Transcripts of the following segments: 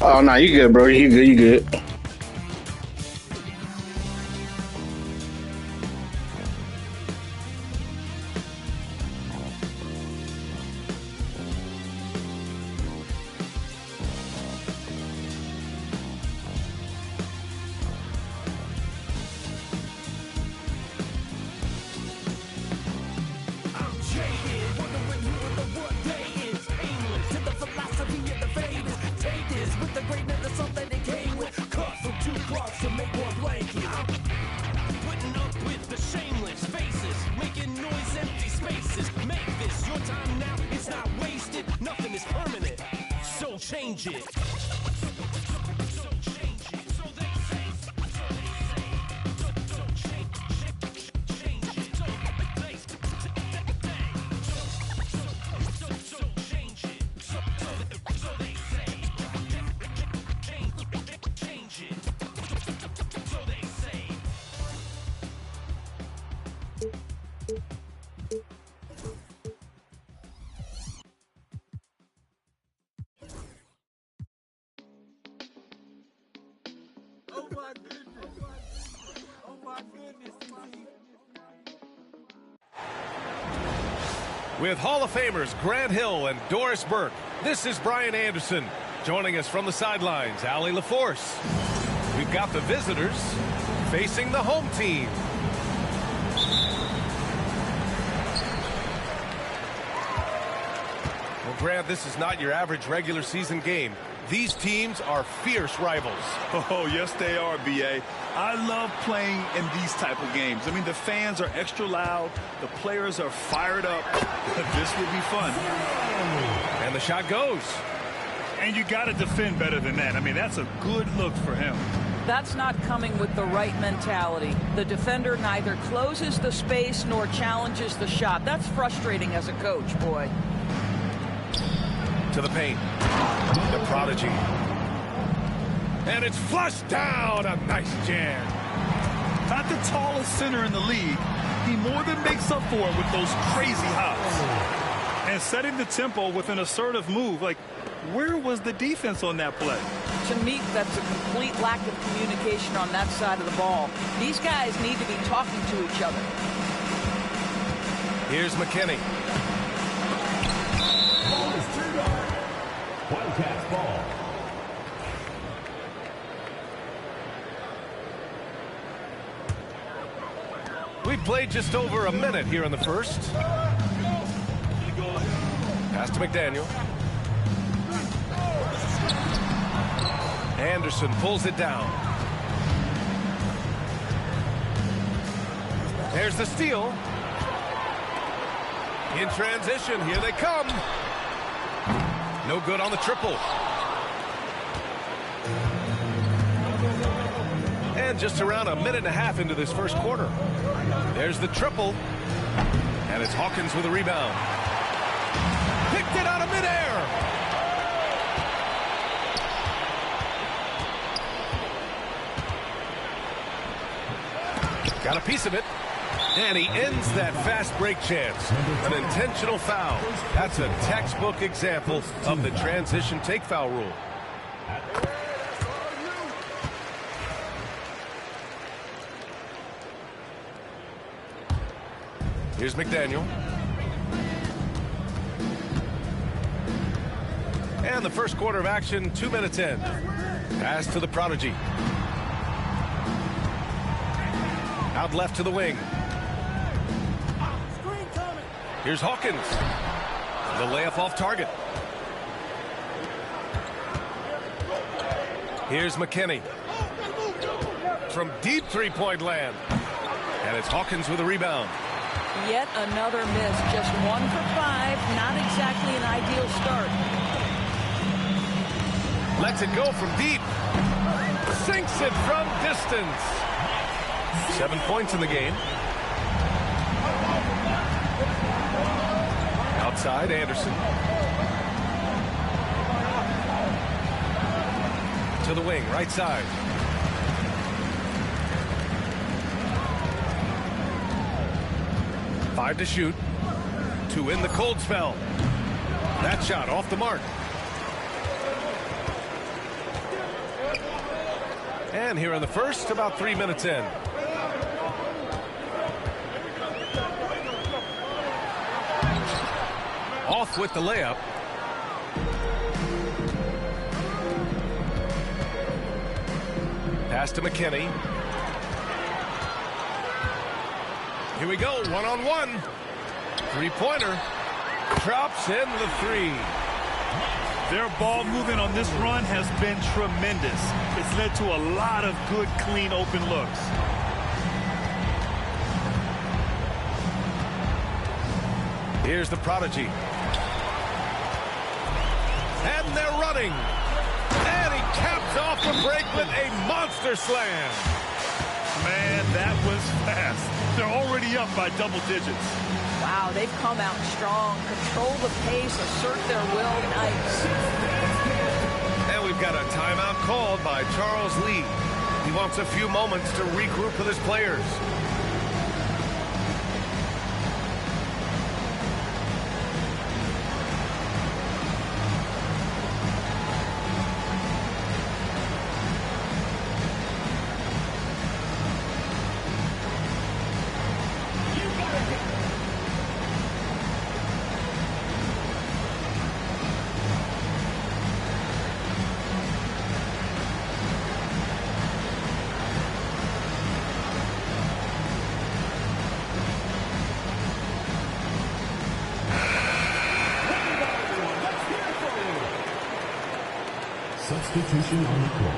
Oh, no, you good, bro. You good, you good. Change it. With Hall of Famers Grant Hill and Doris Burke, this is Brian Anderson. Joining us from the sidelines, Allie LaForce. We've got the visitors facing the home team. Well, Grant, this is not your average regular season game. These teams are fierce rivals. Oh, yes, they are, B.A. I love playing in these type of games. I mean, the fans are extra loud. The players are fired up. This will be fun. And the shot goes. And you got to defend better than that. I mean, that's a good look for him. That's not coming with the right mentality. The defender neither closes the space nor challenges the shot. That's frustrating as a coach, boy. To the paint. The prodigy. And it's flushed down. A nice jam. Not the tallest center in the league. He more than makes up for it with those crazy hops. And setting the tempo with an assertive move. Like, where was the defense on that play? To me, that's a complete lack of communication on that side of the ball. These guys need to be talking to each other. Here's McKinney. Wildcats ball. We've played just over a minute here in the first. Pass to McDaniel. Anderson pulls it down. There's the steal. In transition, here they come. No good on the triple. And just around a minute and a half into this first quarter. There's the triple. And it's Hawkins with a rebound. Picked it out of midair. Got a piece of it. And he ends that fast break chance. An intentional foul. That's a textbook example of the transition take foul rule. Here's McDaniel. And the first quarter of action, 2 minutes in. Pass to the prodigy. Out left to the wing. Here's Hawkins. The layup off target. Here's McKinney. From deep three-point land. And it's Hawkins with a rebound. Yet another miss. Just 1 for 5. Not exactly an ideal start. Lets it go from deep. Sinks it from distance. 7 points in the game. Outside, Anderson. To the wing, right side. Five to shoot. 2 in the cold spell. That shot off the mark. And here in the first, about 3 minutes in. Off with the layup. Pass to McKinney. Here we go, one-on-one. Three-pointer. Drops in the three. Their ball movement on this run has been tremendous. It's led to a lot of good, clean, open looks. Here's the prodigy. And they're running. And he caps off the break with a monster slam. Man, that was fast. They're already up by double digits. Wow, they've come out strong, control the pace, assert their will. Nice. And we've got a timeout called by Charles Lee. He wants a few moments to regroup with his players. Substitution on the court.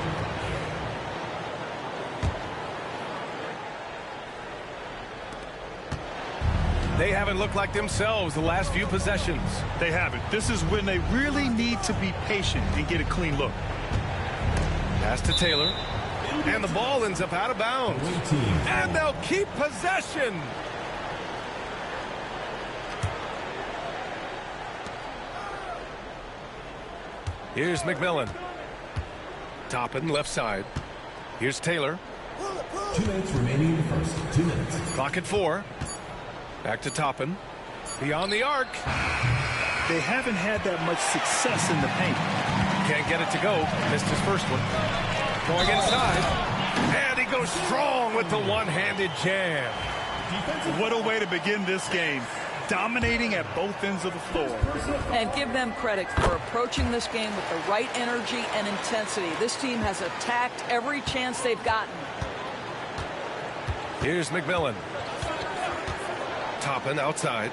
They haven't looked like themselves the last few possessions. They haven't. This is when they really need to be patient and get a clean look. Pass to Taylor. And the ball ends up out of bounds. And they'll keep possession. Here's McMillan. Toppin, left side. Here's Taylor. 2 minutes remaining in the first. 2 minutes. Clock at 4. Back to Toppin. Beyond the arc. They haven't had that much success in the paint. Can't get it to go. Missed his first one. Going inside. And he goes strong with the one-handed jam. What a way to begin this game. Dominating at both ends of the floor. And give them credit for approaching this game with the right energy and intensity. This team has attacked every chance they've gotten. Here's McMillan. Toppin outside.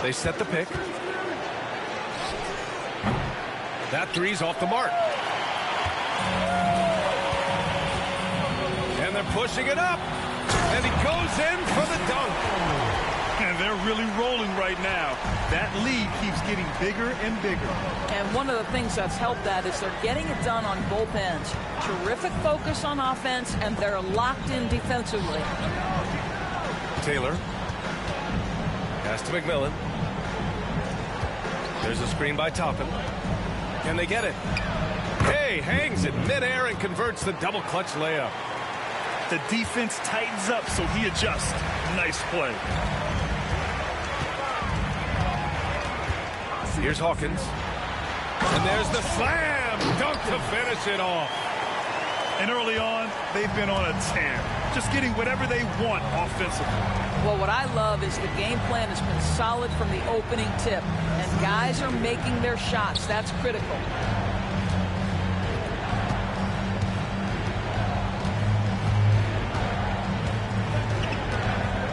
They set the pick. That three's off the mark. And they're pushing it up. And he goes in for the dunk. And they're really rolling right now. That lead keeps getting bigger and bigger. And one of the things that's helped that is they're getting it done on both ends. Terrific focus on offense, and they're locked in defensively. Taylor. Pass to McMillan. There's a screen by Toppin. Can they get it? Hey, hangs it midair and converts the double clutch layup. The defense tightens up, so he adjusts. Nice play. Here's Hawkins. And there's the slam dunk to finish it off. And early on, they've been on a tear. Just getting whatever they want offensively. Well, what I love is the game plan has been solid from the opening tip. And guys are making their shots. That's critical.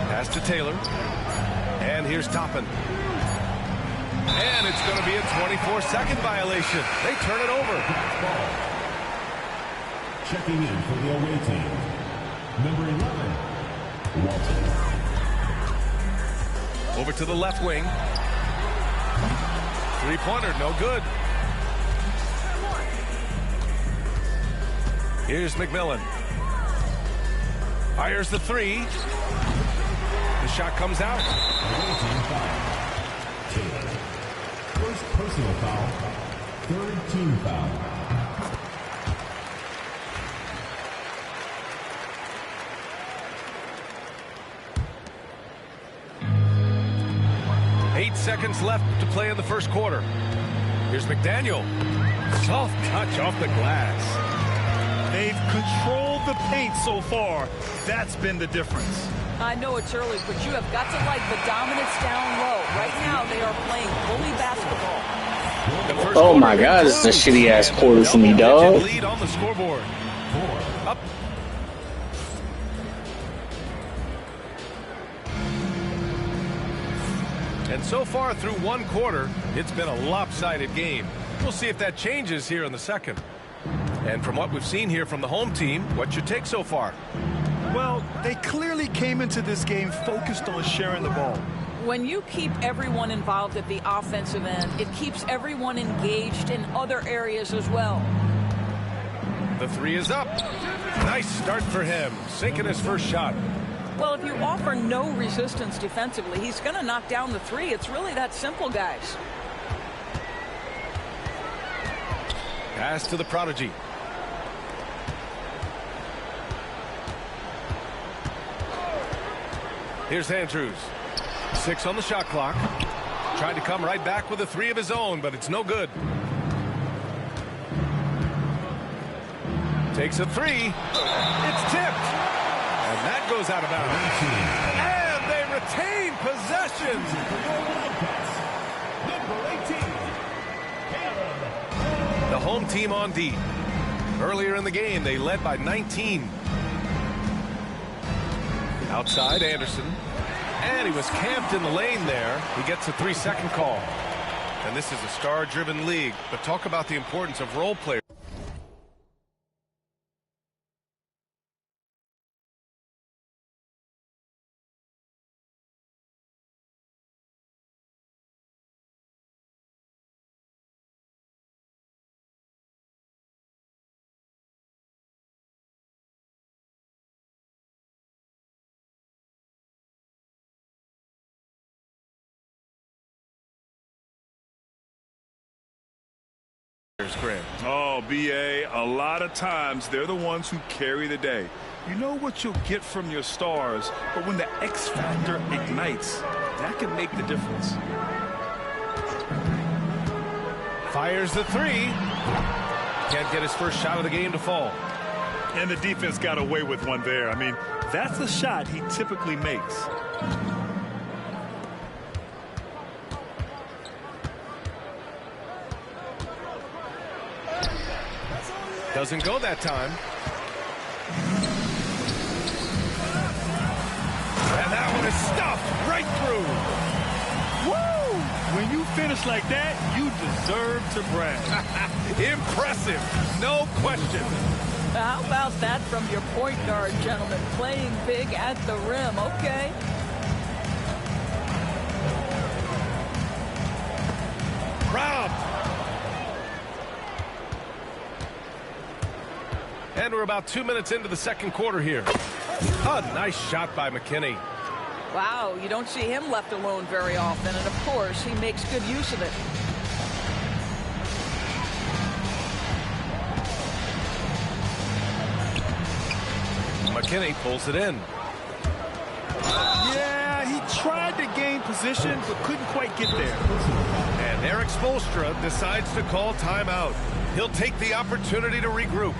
Pass to Taylor. And here's Toppin. And it's going to be a 24-second violation. They turn it over. Checking in for the away team. Number 11, Walton. Over to the left wing. Three-pointer, no good. Here's McMillan. Fires the three. The shot comes out. Away team foul. Taylor. First personal foul. Third team foul. Seconds left to play in the first quarter. Here's McDaniel. Soft touch off the glass. They've controlled the paint so far. That's been the difference. I know it's early, but you have got to like the dominance down low. Right now, they are playing bully basketball. Oh my God, this is a shitty ass quarter for me, dog. Lead on the scoreboard. Up. And so far through one quarter, it's been a lopsided game. We'll see if that changes here in the second. And from what we've seen here from the home team, what's your take so far? Well, they clearly came into this game focused on sharing the ball. When you keep everyone involved at the offensive end, it keeps everyone engaged in other areas as well. The three is up. Nice start for him, sinking his first shot. Well, if you offer no resistance defensively, he's going to knock down the three. It's really that simple, guys. Pass to the prodigy. Here's Andrews. 6 on the shot clock. Tried to come right back with a three of his own, but it's no good. Takes a three. It's tipped. And that goes out of bounds. And they retain possession. The home team on D. Earlier in the game, they led by 19. Outside, Anderson. And he was camped in the lane there. He gets a 3-second call. And this is a star-driven league. But talk about the importance of role players. Grant. Oh, B.A., a lot of times they're the ones who carry the day. You know what you'll get from your stars, but when the X factor ignites, that can make the difference. Fires the three. Can't get his first shot of the game to fall. And the defense got away with one there. I mean, that's the shot he typically makes. Doesn't go that time. And that one is stuffed right through. Woo! When you finish like that, you deserve to brag. Impressive, no question. How about that from your point guard, gentlemen? Playing big at the rim, okay? Robbed. And we're about 2 minutes into the second quarter here. A nice shot by McKinney. Wow, you don't see him left alone very often, and of course, he makes good use of it. McKinney pulls it in. Yeah, he tried to gain position, but couldn't quite get there. And Eric Spoelstra decides to call timeout. He'll take the opportunity to regroup.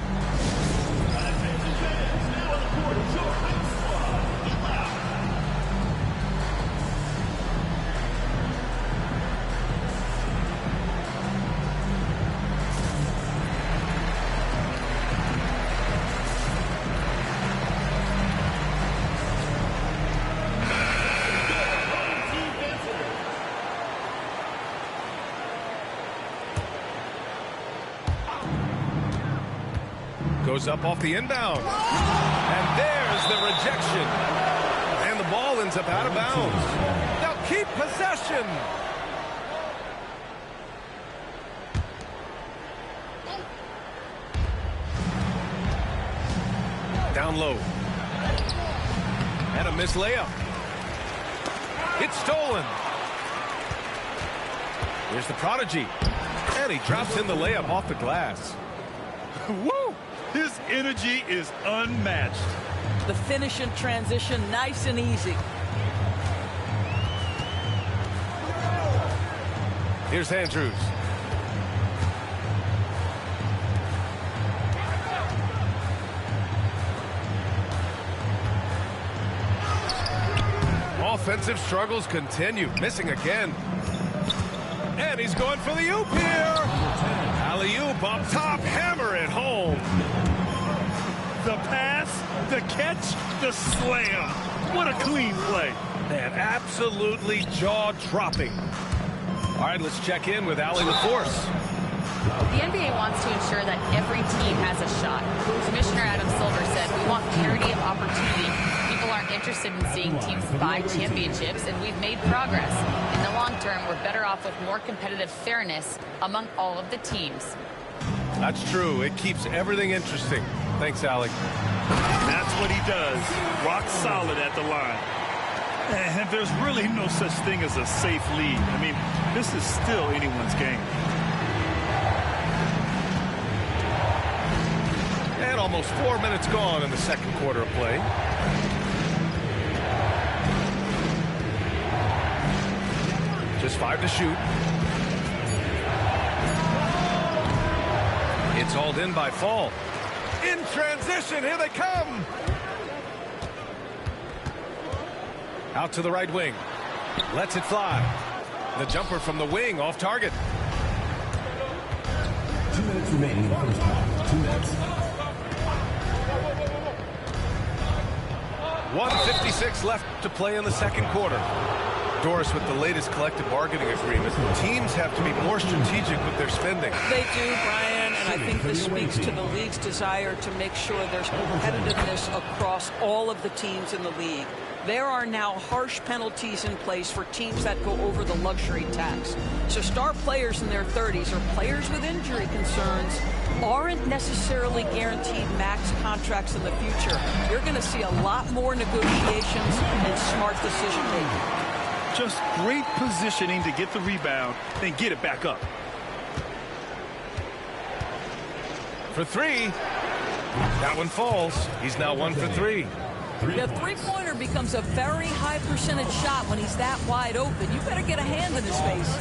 Goes up off the inbound. And there's the rejection. And the ball ends up out of bounds. Now keep possession. Down low. And a missed layup. It's stolen. Here's the prodigy. And he drops in the layup off the glass. Woo! His energy is unmatched. The finish in transition, nice and easy. Here's Andrews. offensive struggles continue. Missing again. And he's going for the oop here. Alley-oop up top. Hammer it home. The pass, the catch, the slam. What a clean play. Man, absolutely jaw-dropping. All right, let's check in with Allie LaForce. The NBA wants to ensure that every team has a shot. Commissioner Adam Silver said, "We want parity of opportunity. People aren't interested in seeing teams buy championships, and we've made progress. In the long term, we're better off with more competitive fairness among all of the teams." That's true. It keeps everything interesting. Thanks, Allie. That's what he does. Rock solid at the line. And there's really no such thing as a safe lead. I mean, this is still anyone's game. And almost 4 minutes gone in the second quarter of play. Just 5 to shoot. It's hauled in by Fall. In transition, here they come. Out to the right wing. Lets it fly. The jumper from the wing off target. 2 minutes remaining in the first half. 2 minutes. 1:56 left to play in the second quarter. Doris, with the latest collective bargaining agreement, teams have to be more strategic with their spending. They do, Brian, and I think this speaks to the league's desire to make sure there's competitiveness across all of the teams in the league. There are now harsh penalties in place for teams that go over the luxury tax. So star players in their 30s or players with injury concerns aren't necessarily guaranteed max contracts in the future. You're going to see a lot more negotiations and smart decision-making. Just great positioning to get the rebound, then get it back up. For three. That one falls. He's now 1 for 3. The three-pointer becomes a very high percentage shot when he's that wide open. You better get a hand in his face.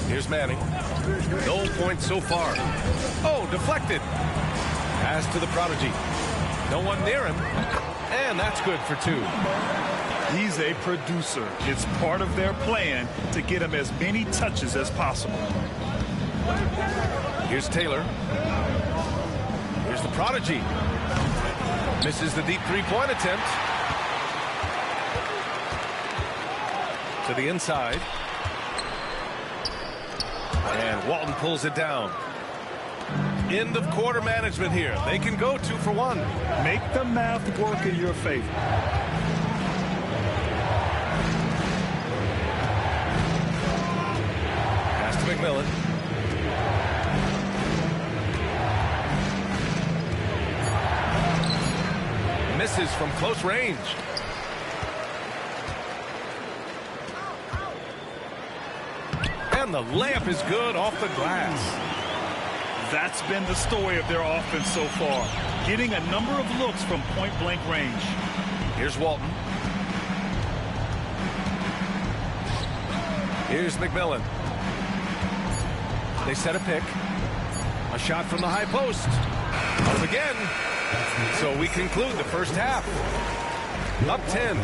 Here's Manning. No points so far. Oh, deflected. Pass to the prodigy. No one near him. And that's good for 2. He's a producer. It's part of their plan to get him as many touches as possible. Here's Taylor. Here's the prodigy. Misses the deep three-point attempt. To the inside. And Walton pulls it down. End of quarter management here. They can go 2 for 1. Make the math work in your favor. Pass to McMillan. Misses from close range. And the layup is good off the glass. That's been the story of their offense so far. Getting a number of looks from point-blank range. Here's Walton. Here's McMillan. They set a pick. A shot from the high post. Up again. So we conclude the first half. Up 10.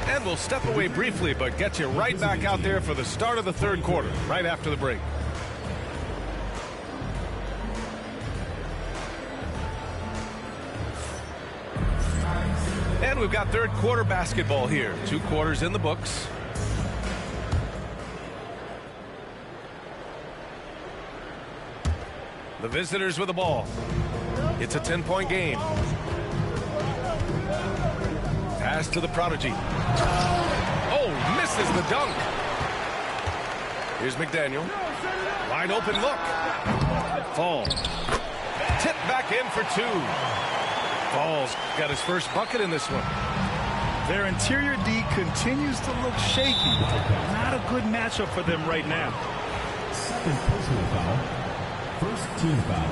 And we'll step away briefly, but get you right back out there for the start of the third quarter, right after the break. And we've got third quarter basketball here. 2 quarters in the books. The visitors with the ball. It's a 10-point game. Pass to the prodigy. Oh, misses the dunk. Here's McDaniel. Wide open look. Fall. Tip back in for 2. Fall's got his first bucket in this one. Their interior D continues to look shaky. Not a good matchup for them right now. Second personal foul. First team foul.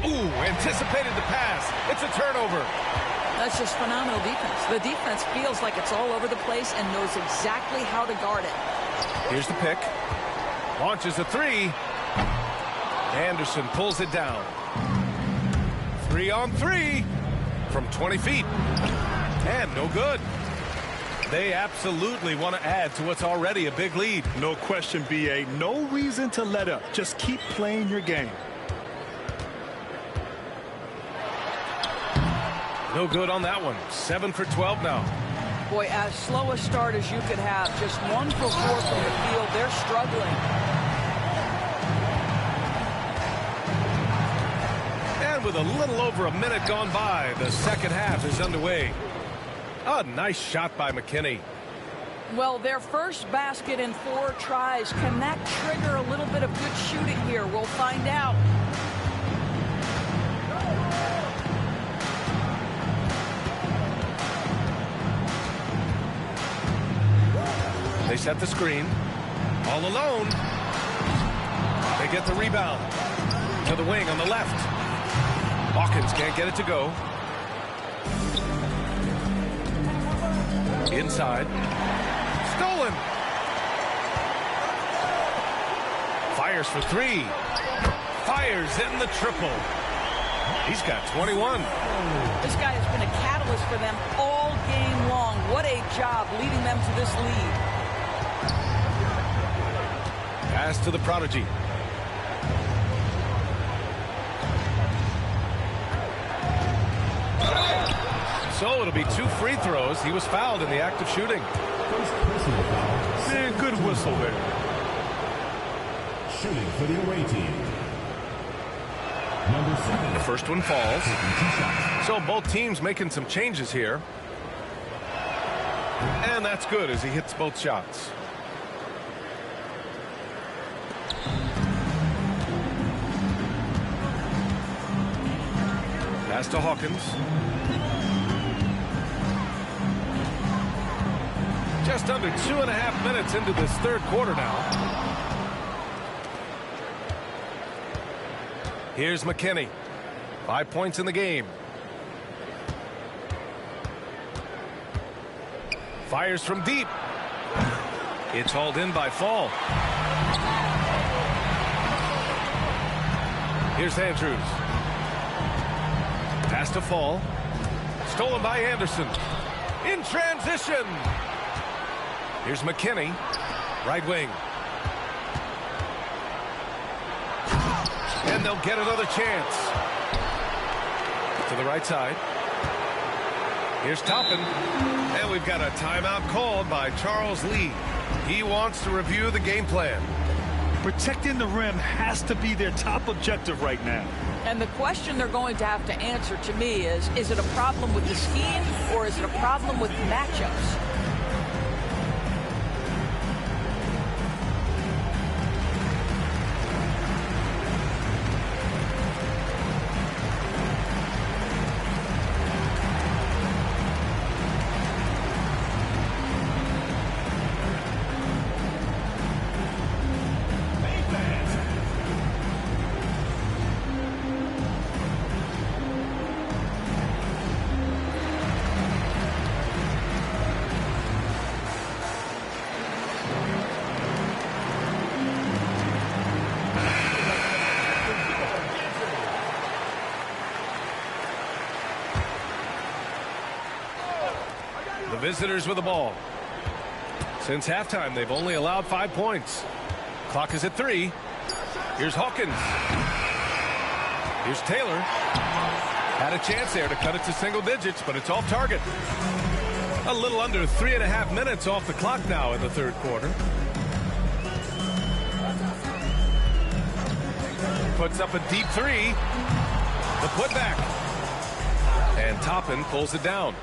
Ooh, anticipated the pass. It's a turnover. That's just phenomenal defense. The defense feels like it's all over the place and knows exactly how to guard it. Here's the pick. Launches a 3. Anderson pulls it down. 3-on-3 from 20 feet. And no good. They absolutely want to add to what's already a big lead. No question, B.A. No reason to let up. Just keep playing your game. No good on that one. 7 for 12 now. Boy, as slow a start as you could have. Just 1 for 4 from the field. They're struggling. And with a little over a minute gone by, the second half is underway. A nice shot by McKinney. Well, their first basket in 4 tries. Can that trigger a little bit of good shooting here? We'll find out. They set the screen. All alone. They get the rebound. To the wing on the left. Hawkins can't get it to go. Inside. Stolen. Fires for 3. Fires in the triple. He's got 21. This guy has been a catalyst for them all game long. What a job leading them to this lead. Pass to the prodigy. So it'll be 2 free throws. He was fouled in the act of shooting. First personal foul. Yeah, good whistle there. Shooting for the away team. Number 7. The first one falls. Taking 2 shots. So both teams making some changes here. And that's good as he hits both shots. Pass to Hawkins. Just under 2.5 minutes into this third quarter now. Here's McKinney. 5 points in the game. Fires from deep. It's hauled in by Fall. Here's Andrews. Pass to Fall. Stolen by Anderson. In transition. Here's McKinney. Right wing. And they'll get another chance. To the right side. Here's Toppin. And we've got a timeout called by Charles Lee. He wants to review the game plan. Protecting the rim has to be their top objective right now. And the question they're going to have to answer to me is it a problem with the scheme or is it a problem with matchups? Visitors with the ball. Since halftime, they've only allowed 5 points. Clock is at 3. Here's Hawkins. Here's Taylor. Had a chance there to cut it to single digits, but it's off target. A little under 3.5 minutes off the clock now in the third quarter. Puts up a deep 3. The putback. And Toppin pulls it down.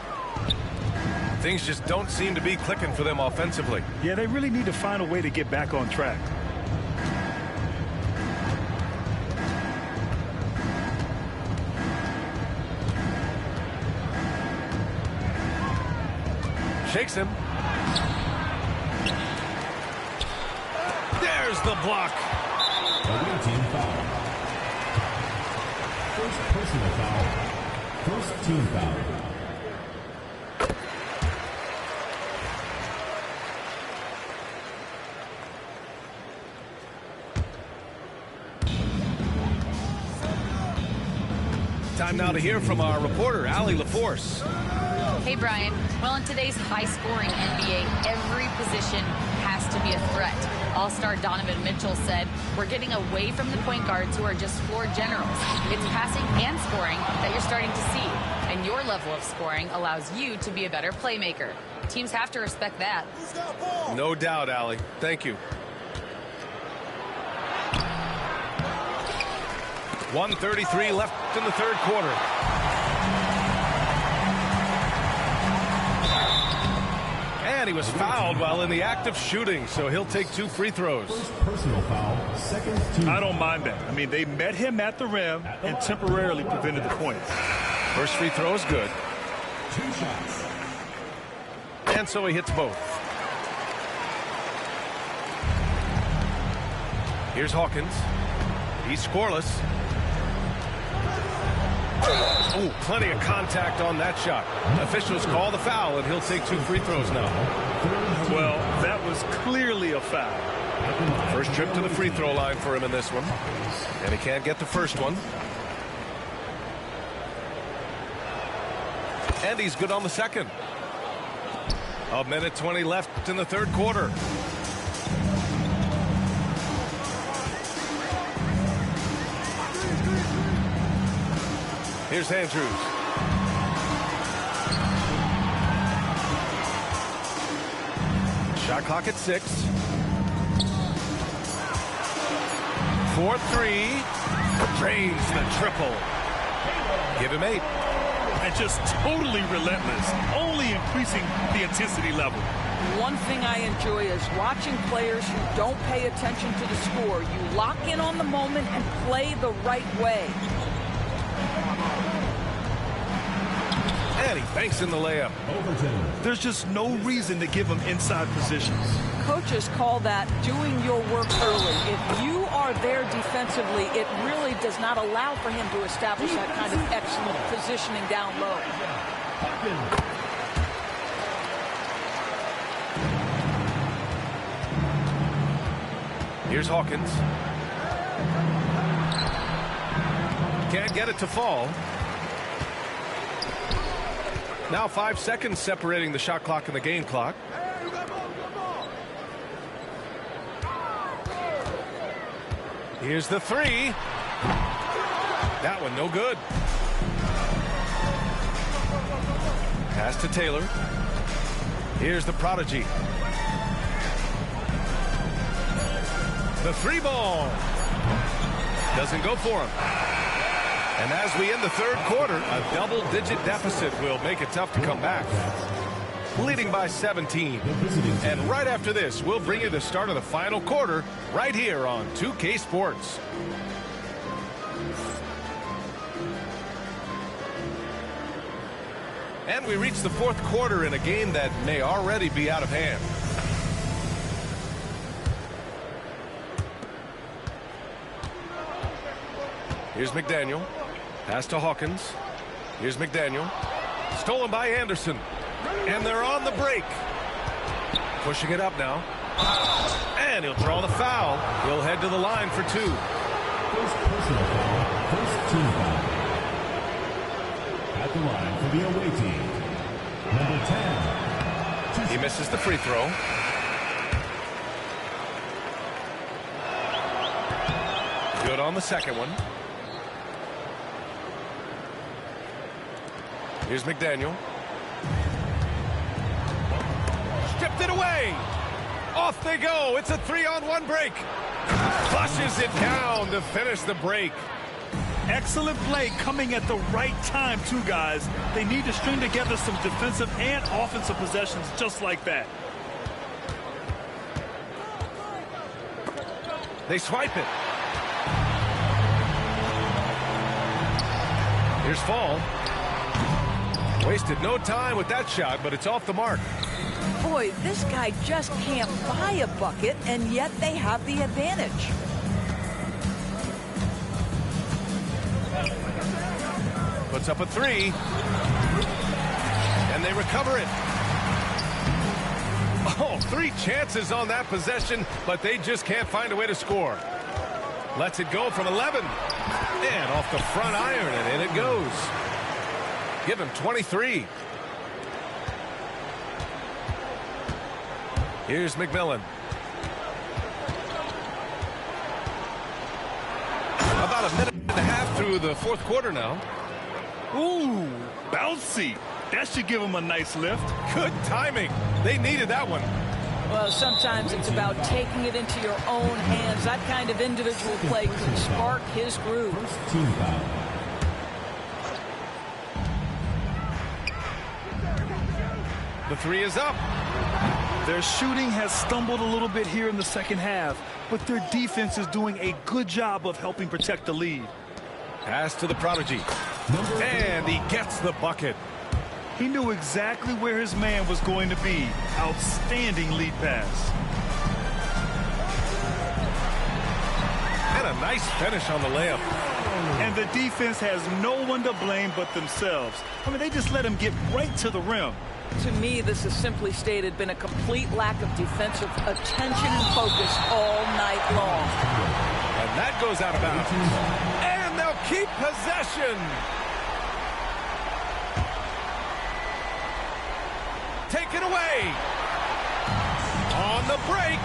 Things just don't seem to be clicking for them offensively. Yeah, they really need to find a way to get back on track. Shakes him. There's the block. Away team foul. First personal foul. First team foul. Time now to hear from our reporter, Allie LaForce. Hey, Brian. Well, in today's high-scoring NBA, every position has to be a threat. All-star Donovan Mitchell said, we're getting away from the point guards who are just floor generals. It's passing and scoring that you're starting to see. And your level of scoring allows you to be a better playmaker. Teams have to respect that. No doubt, Allie. Thank you. 1:33 left in the third quarter. And he was fouled while in the act of shooting, so he'll take 2 free throws. First personal foul, second team. I don't mind that. I mean, they met him at the rim and temporarily prevented the points. First free throw is good. 2 shots. And so he hits both. Here's Hawkins. He's scoreless. Oh, plenty of contact on that shot. Officials call the foul, and he'll take 2 free throws now. Well, that was clearly a foul. First trip to the free throw line for him in this one. And he can't get the first one. And he's good on the second. 1:20 left in the third quarter. Here's Andrews. Shot clock at 6. 4-3. Drains the triple. Give him 8. And just totally relentless, only increasing the intensity level. One thing I enjoy is watching players who don't pay attention to the score. You lock in on the moment and play the right way. And he banks in the layup. There's just no reason to give him inside positions. Coaches call that doing your work early. If you are there defensively, it really does not allow for him to establish that kind of excellent positioning down low. Here's Hawkins. Can't get it to fall. Now 5 seconds separating the shot clock and the game clock. Here's the 3. That one no good. Pass to Taylor. Here's the prodigy. The 3 ball. Doesn't go for him. And as we end the third quarter, a double-digit deficit will make it tough to come back. Leading by 17. And right after this, we'll bring you the start of the final quarter right here on 2K Sports. And we reach the fourth quarter in a game that may already be out of hand. Here's McDaniel. Pass to Hawkins. Here's McDaniel. Stolen by Anderson. And they're on the break. Pushing it up now. And he'll draw the foul. He'll head to the line for 2. First personal foul, first team foul. At the line for the away team, number 10. He misses the free throw. Good on the second one. Here's McDaniel. Stripped it away. Off they go. It's a 3-on-1 break. Flushes it down to finish the break. Excellent play coming at the right time, too, guys. They need to string together some defensive and offensive possessions just like that. They swipe it. Here's Fall. Wasted no time with that shot, but it's off the mark. Boy, this guy just can't buy a bucket, and yet they have the advantage. Puts up a 3. And they recover it. Oh, 3 chances on that possession, but they just can't find a way to score. Lets it go from 11. And off the front iron, and in it goes. Give him 23. Here's McMillan. About a minute and a half through the fourth quarter now. Ooh, bouncy. That should give him a nice lift. Good timing. They needed that one. Well, sometimes it's about taking it into your own hands. That kind of individual play can spark his groove. First team foul. The three is up. Their shooting has stumbled a little bit here in the second half, but their defense is doing a good job of helping protect the lead. Pass to the prodigy. And he gets the bucket. He knew exactly where his man was going to be. Outstanding lead pass. And a nice finish on the layup. And the defense has no one to blame but themselves. I mean, they just let him get right to the rim. To me, this has simply stated been a complete lack of defensive attention and focus all night long. And that goes out of bounds. And they'll keep possession. Taken away. On the break.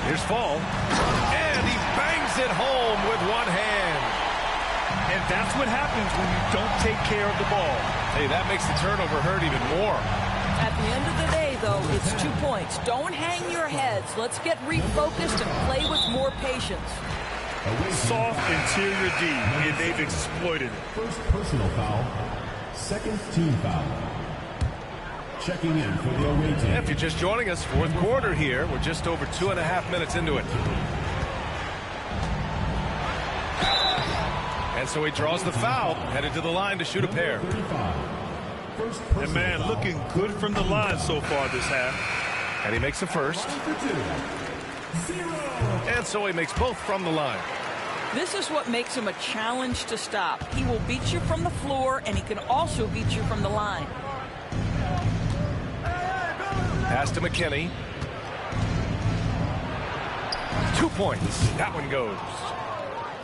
Here's Fall. And he bangs it home with one hand. And that's what happens when you don't take care of the ball. Hey, that makes the turnover hurt even more. At the end of the day, though, it's 2 points. Don't hang your heads. Let's get refocused and play with more patience. Soft interior D, and they've exploited it. First personal foul. Second team foul. Checking in for the away team. If you're just joining us, fourth quarter here. We're just over 2.5 minutes into it. And so he draws the foul, headed to the line to shoot a pair. And man, looking good from the line so far this half. And he makes the first. And so he makes both from the line. This is what makes him a challenge to stop. He will beat you from the floor, and he can also beat you from the line. Pass to McKinney. 2 points. That one goes.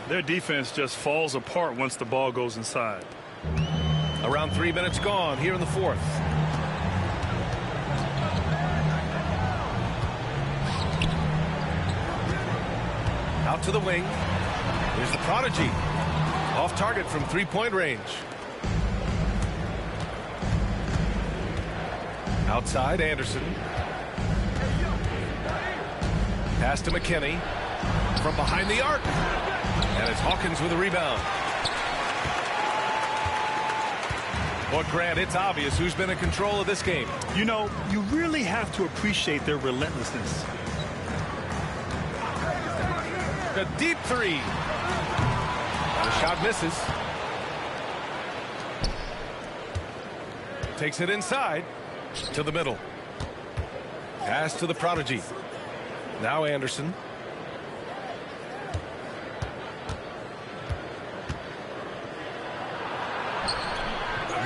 Their defense just falls apart once the ball goes inside. Around 3 minutes gone here in the fourth. Out to the wing. Here's the prodigy. Off target from three-point range. Outside, Anderson. Pass to McKinney. From behind the arc. And it's Hawkins with a rebound. But Grant, it's obvious who's been in control of this game. You know, you really have to appreciate their relentlessness. A deep three. The shot misses. Takes it inside to the middle. Pass to the prodigy. Now Anderson.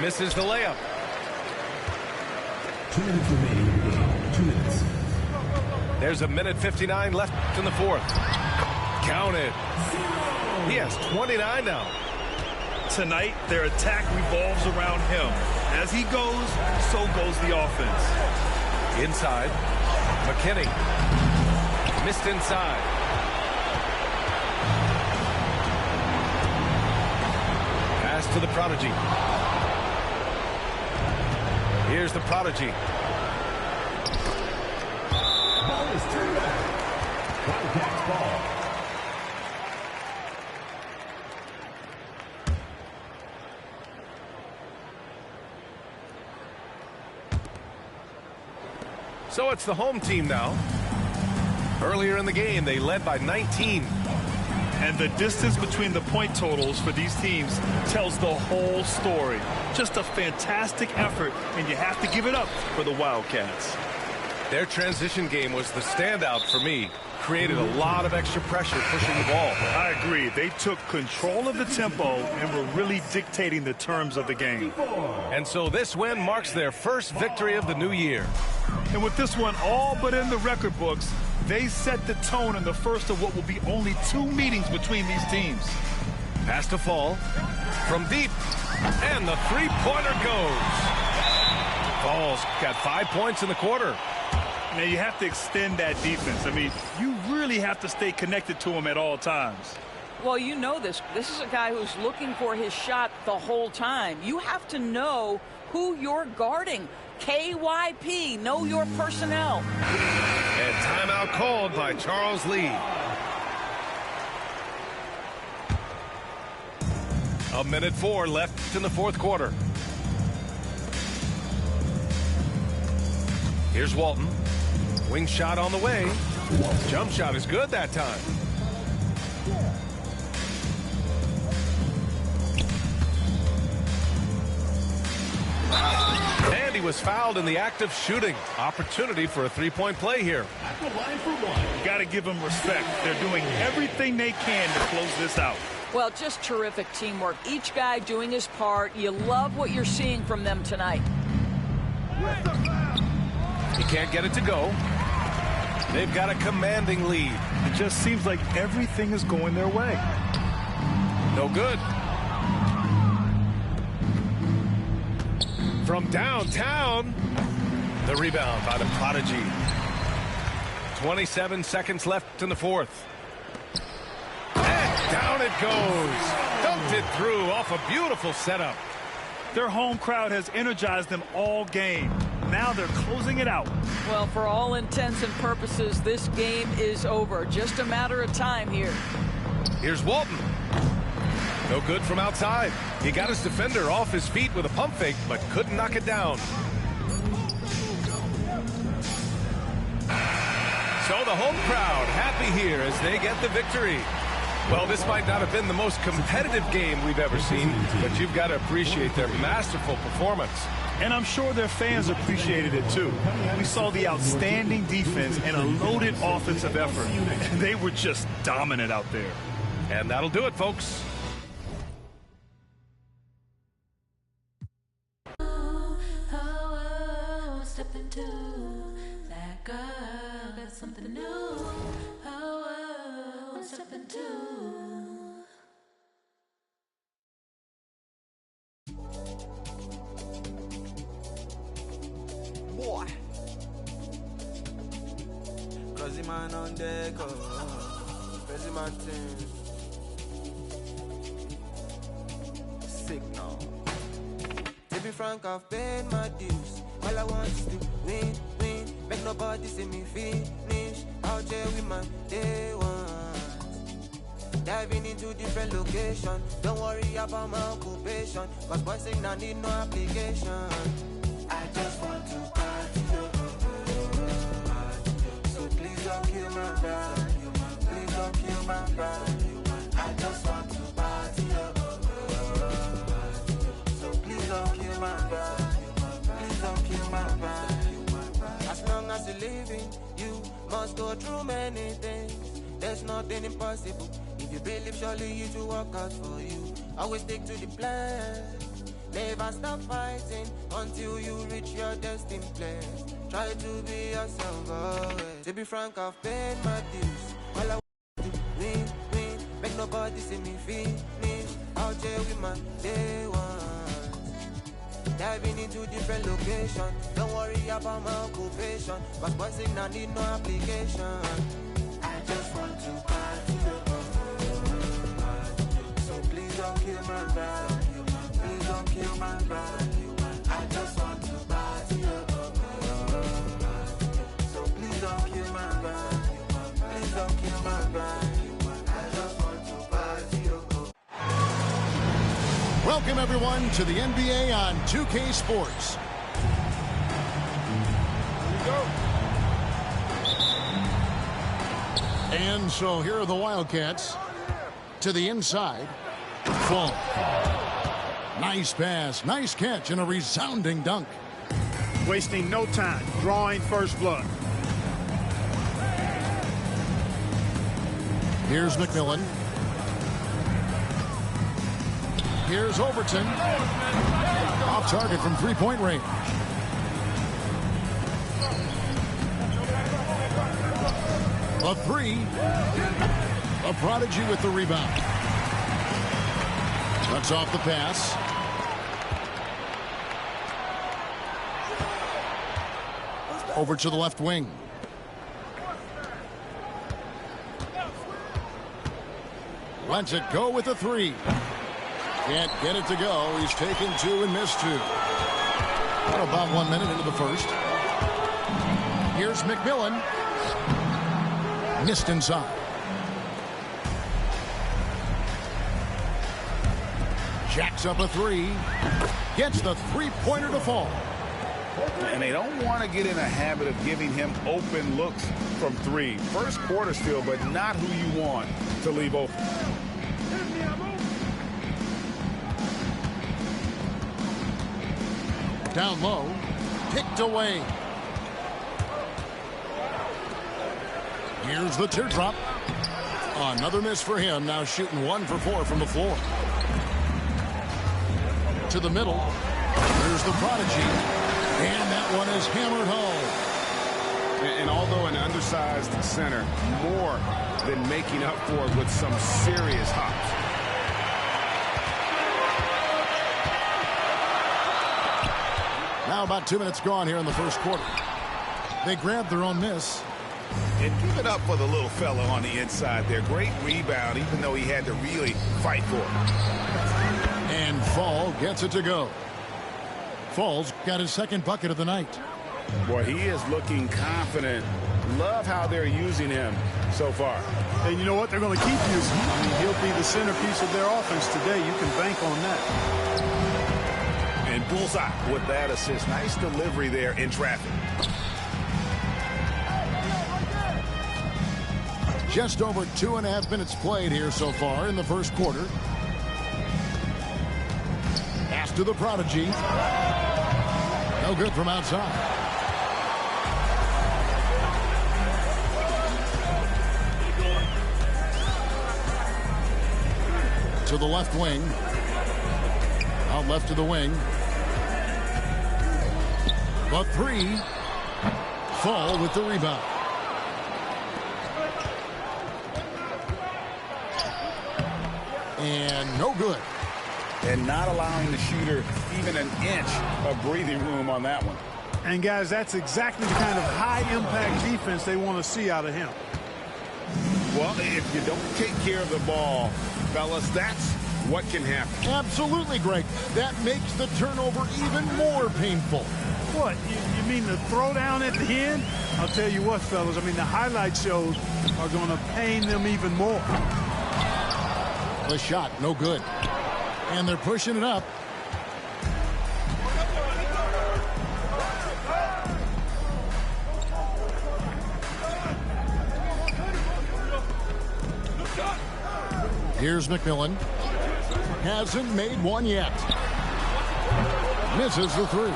Misses the layup. 2 minutes remaining in the game. 2 minutes. There's a minute 59 left in the fourth. Counted. He has 29 now. Tonight, their attack revolves around him. As he goes, so goes the offense. Inside. McKinney. Missed inside. Pass to the prodigy. Here's the prodigy. Ball is turned back. Wildcats ball. So it's the home team now. Earlier in the game, they led by 19. And the distance between the point totals for these teams tells the whole story. Just a fantastic effort, and you have to give it up for the Wildcats. Their transition game was the standout for me. Created a lot of extra pressure pushing the ball. I agree. They took control of the tempo and were really dictating the terms of the game. And so this win marks their first victory of the new year. And with this one all but in the record books, they set the tone in the first of what will be only 2 meetings between these teams. Pass to Fall. From deep. And the three-pointer goes. Fall's got 5 points in the quarter. Now, you have to extend that defense. I mean, you really have to stay connected to him at all times. Well, you know this. This is a guy who's looking for his shot the whole time. You have to know who you're guarding. KYP, know your personnel. And timeout called by Charles Lee. A minute 4 left in the fourth quarter. Here's Walton. Wing shot on the way. Jump shot is good that time. And he was fouled in the act of shooting. Opportunity for a three-point play here. At the line for one. You got to give them respect. They're doing everything they can to close this out. Well, just terrific teamwork. Each guy doing his part. You love what you're seeing from them tonight. He can't get it to go. They've got a commanding lead. It just seems like everything is going their way. No good. From downtown, the rebound by the Prodigy. 27 seconds left in the fourth. And down it goes. Dunked it through off a beautiful setup. Their home crowd has energized them all game. Now they're closing it out. Well, for all intents and purposes, this game is over. Just a matter of time here. Here's Walton. No good from outside. He got his defender off his feet with a pump fake, but couldn't knock it down. So the home crowd happy here as they get the victory. Well, this might not have been the most competitive game we've ever seen, but you've got to appreciate their masterful performance. And I'm sure their fans appreciated it too. We saw the outstanding defense and a loaded offensive effort. They were just dominant out there. And that'll do it, folks. Step into that girl, got something new. Step into. Boy, crazy man on deck, crazy man thing. Sick now. To be frank, I've paid my dues. All I want is to win, win. Make nobody see me finish. Out there with my day one. Diving into different locations. Don't worry about my occupation. Cause boys saying I need no application. I just want to party. So please don't kill my brother. Please don't kill my brother. I just want to party. So please don't kill my brother. Please don't kill my brother. As long as you're living, you must go through many things. There's nothing impossible. If you believe, surely you to work out for you. Always stick to the plan. Never stop fighting until you reach your destined place. Try to be yourself always. To be frank, I've paid my dues. All I want to win, win. Make nobody see me finish. Out there with my day one. Diving into different locations. Don't worry about my occupation. Cause boys saying I need no application. I just want to party. So please don't kill my brother. Please don't kill my brother. I just want to party. So please don't kill my brother. Please don't kill my brother. I just want to party. Welcome everyone to the NBA on 2K Sports. Here we go. And so here are the Wildcats to the inside. Fall. Nice pass, nice catch, and a resounding dunk. Wasting no time, drawing first blood. Here's McMillan. Here's Overton. Off target from three-point range. A three. A Prodigy with the rebound. Cuts off the pass. Over to the left wing. Lets it go with a three. Can't get it to go. He's taken two and missed two. About 1 minute into the first. Here's McMillan. Missed inside. Jacks up a three. Gets the three-pointer to fall. And they don't want to get in a habit of giving him open looks from three. First quarter still, but not who you want to leave open. Down low. Picked away. Here's the teardrop. Another miss for him. Now shooting 1 for 4 from the floor. To the middle. Here's the prodigy. And that one is hammered home. And although an undersized center, more than making up for it with some serious hops. Now about 2 minutes gone here in the first quarter. They grabbed their own miss. And give it up for the little fella on the inside there. Great rebound, even though he had to really fight for it. And Fall gets it to go. Fall's got his second bucket of the night. Boy, he is looking confident. Love how they're using him so far. And you know what? They're going to keep using him. I mean, he'll be the centerpiece of their offense today. You can bank on that. And bullseye with that assist. Nice delivery there in traffic. Just over 2.5 minutes played here so far in the first quarter. Pass to the prodigy. No good from outside. To the left wing. Out left to the wing. The three. Fall with the rebound. And no good. And not allowing the shooter even an inch of breathing room on that one. And, guys, that's exactly the kind of high-impact defense they want to see out of him. Well, if you don't take care of the ball, fellas, that's what can happen. Absolutely, Greg. That makes the turnover even more painful. What? You mean the throwdown at the end? I'll tell you what, fellas. I mean, the highlight shows are going to pain them even more. The shot, no good. And they're pushing it up. Here's McMillan. Hasn't made one yet. Misses the three.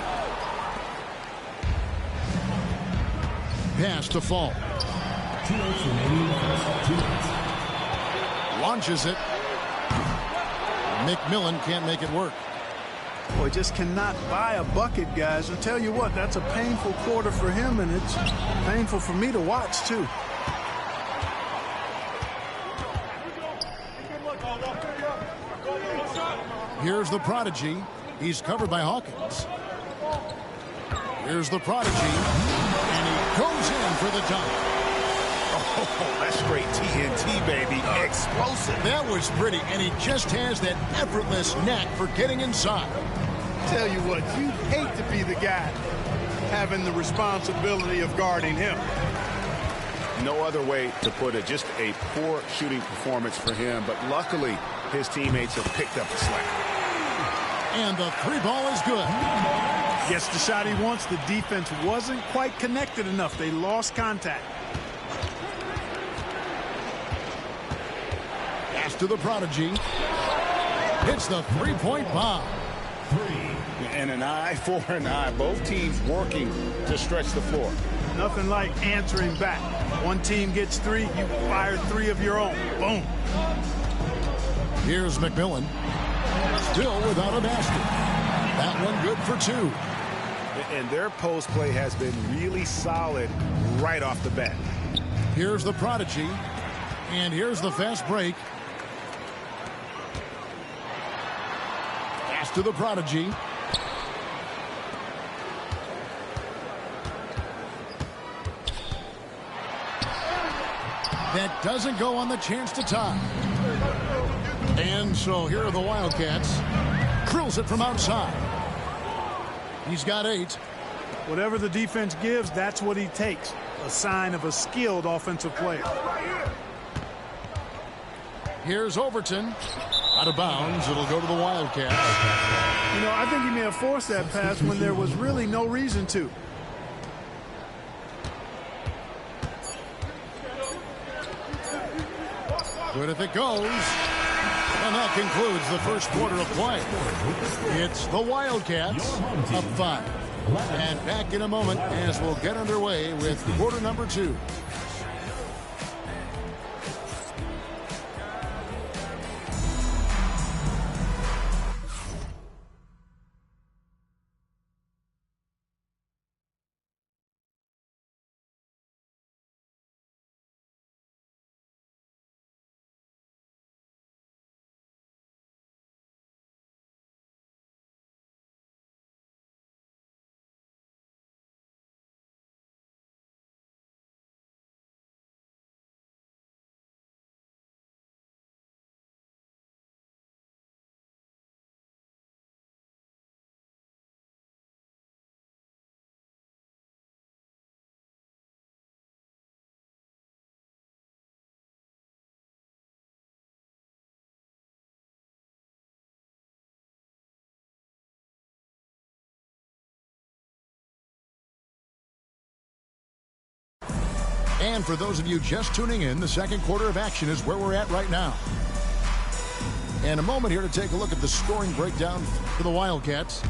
Pass to Fall. 2 minutes remaining. 2 minutes. Launches it. McMillan can't make it work. Boy, just cannot buy a bucket, guys. I'll tell you what, that's a painful quarter for him, and it's painful for me to watch, too. Here's the prodigy. He's covered by Hawkins. Here's the prodigy. And he goes in for the dunk. Oh, that's straight TNT, baby. Explosive. That was pretty, and he just has that effortless knack for getting inside. Tell you what, you'd hate to be the guy having the responsibility of guarding him. No other way to put it. Just a poor shooting performance for him, but luckily his teammates have picked up the slack. And the three ball is good. Gets the shot he wants. The defense wasn't quite connected enough. They lost contact. Pass to the prodigy. Hits the three-point bomb. And an eye for an eye. Both teams working to stretch the floor. Nothing like answering back. One team gets three, you fire three of your own. Boom. Here's McMillan. Still without a basket. That one good for two. And their post play has been really solid right off the bat. Here's the prodigy. And here's the fast break. Pass to the prodigy. That doesn't go on the chance to tie. And so here are the Wildcats. Drills it from outside. He's got 8. Whatever the defense gives, that's what he takes. A sign of a skilled offensive player. Here's Overton. Out of bounds. It'll go to the Wildcats. You know, I think he may have forced that pass when there was really no reason to. Good if it goes. And that concludes the first quarter of play. It's the Wildcats up 5. And back in a moment as we'll get underway with quarter number 2. And for those of you just tuning in, the second quarter of action is where we're at right now. And a moment here to take a look at the scoring breakdown for the Wildcats.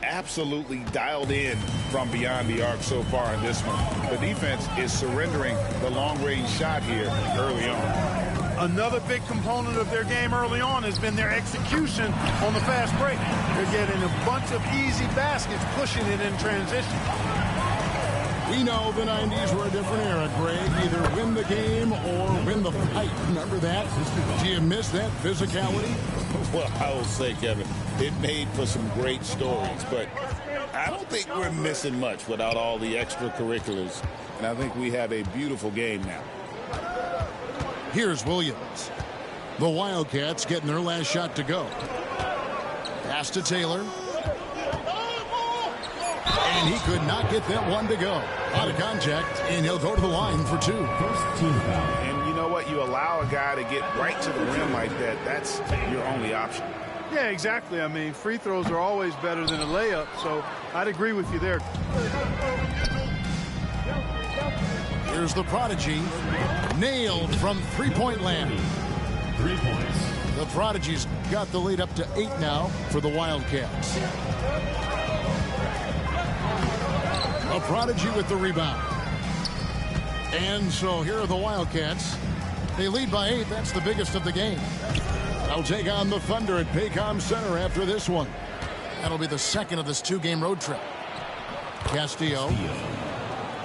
Absolutely dialed in from beyond the arc so far in this one. The defense is surrendering the long-range shot here early on. Another big component of their game early on has been their execution on the fast break. They're getting a bunch of easy baskets, pushing it in transition. We know the 90s were a different era, Greg. Either win the game or win the fight. Remember that? Do you miss that physicality? Well, I will say, Kevin, it made for some great stories, but I don't think we're missing much without all the extracurriculars. And I think we have a beautiful game now. Here's Williams. The Wildcats getting their last shot to go. Pass to Taylor. And he could not get that one to go. Out of contact, and he'll go to the line for 2. First team foul. And you know what? You allow a guy to get right to the rim like that. That's your only option. Yeah, exactly. I mean, free throws are always better than a layup, so I'd agree with you there. Here's the prodigy. Nailed from three-point land. 3 points. The prodigy's got the lead up to 8 now for the Wildcats. A prodigy with the rebound. And so here are the Wildcats. They lead by 8. That's the biggest of the game. They'll take on the Thunder at Paycom Center after this one. That'll be the second of this 2-game road trip. Castillo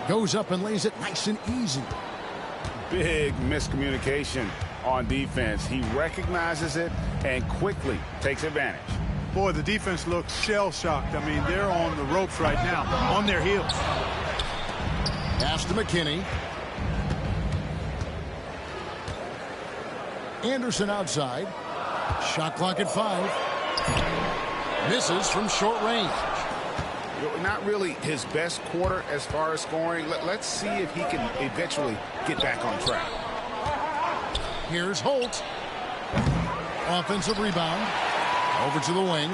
goes up and lays it nice and easy. Big miscommunication on defense. He recognizes it and quickly takes advantage. Boy, the defense looks shell-shocked. I mean, they're on the ropes right now, on their heels. Pass to McKinney. Anderson outside. Shot clock at 5. Misses from short range. Not really his best quarter as far as scoring. Let's see if he can eventually get back on track. Here's Holt. Offensive rebound. Over to the wing.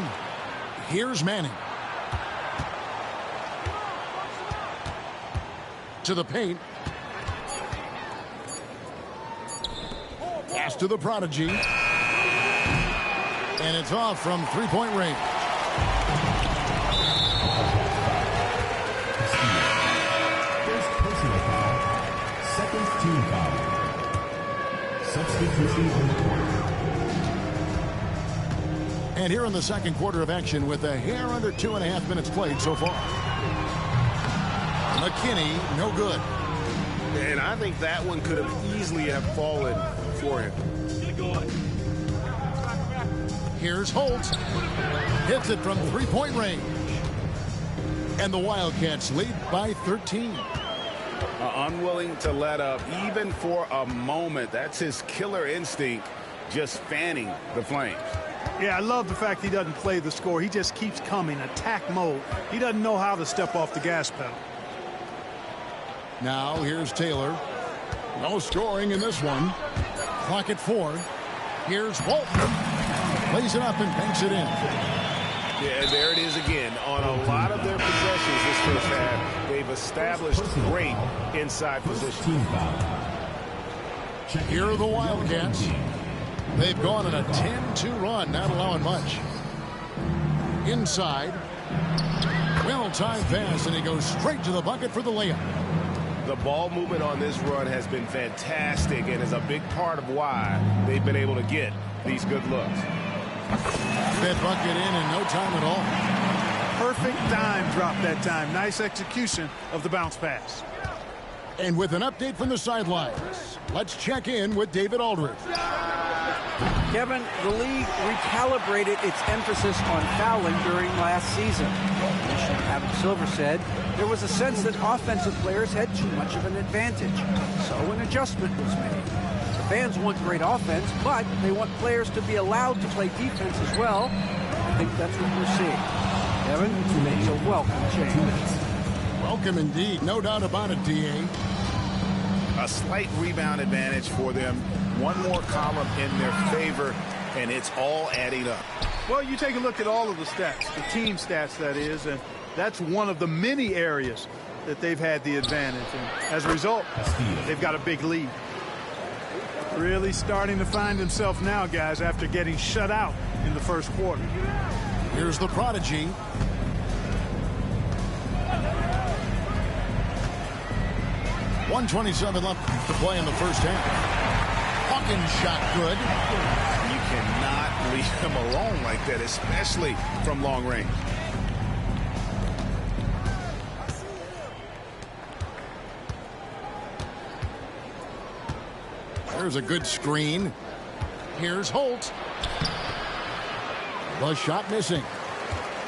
Here's Manning. To the paint. Pass to the prodigy. And it's off from three-point range. First personal foul. Second team foul. Substitution on the court. And here in the second quarter of action with a hair under 2.5 minutes played so far. McKinney, no good. And I think that one could have easily have fallen for him. Here's Holt. Hits it from three-point range. And the Wildcats lead by 13. Unwilling to let up even for a moment. That's his killer instinct, just fanning the flames. Yeah, I love the fact he doesn't play the score. He just keeps coming, attack mode. He doesn't know how to step off the gas pedal. Now here's Taylor. No scoring in this one. Clock at 4. Here's Walton. Plays it up and banks it in. Yeah, there it is again. On a lot of their possessions this first half, they've established great inside position. Here are the Wildcats. They've gone on a 10-2 run, not allowing much. Inside. Well-timed pass, and he goes straight to the bucket for the layup. The ball movement on this run has been fantastic and is a big part of why they've been able to get these good looks. That bucket in no time at all. Perfect dime drop that time. Nice execution of the bounce pass. And with an update from the sidelines, let's check in with David Aldridge. Kevin, the league recalibrated its emphasis on fouling during last season. Commissioner Adam Silver said there was a sense that offensive players had too much of an advantage. So an adjustment was made. The fans want great offense, but they want players to be allowed to play defense as well. I think that's what we're seeing. Kevin, it's a welcome change. Welcome indeed. No doubt about it, D.A. A slight rebound advantage for them. One more column in their favor, and it's all adding up. Well, you take a look at all of the stats, the team stats, that is, and that's one of the many areas that they've had the advantage. And as a result, they've got a big lead. Really starting to find himself now, guys, after getting shut out in the first quarter. Here's the prodigy. .127 left to play in the first half. Hawkins shot good. You cannot leave him alone like that, especially from long range. There's a good screen. Here's Holt. The shot missing.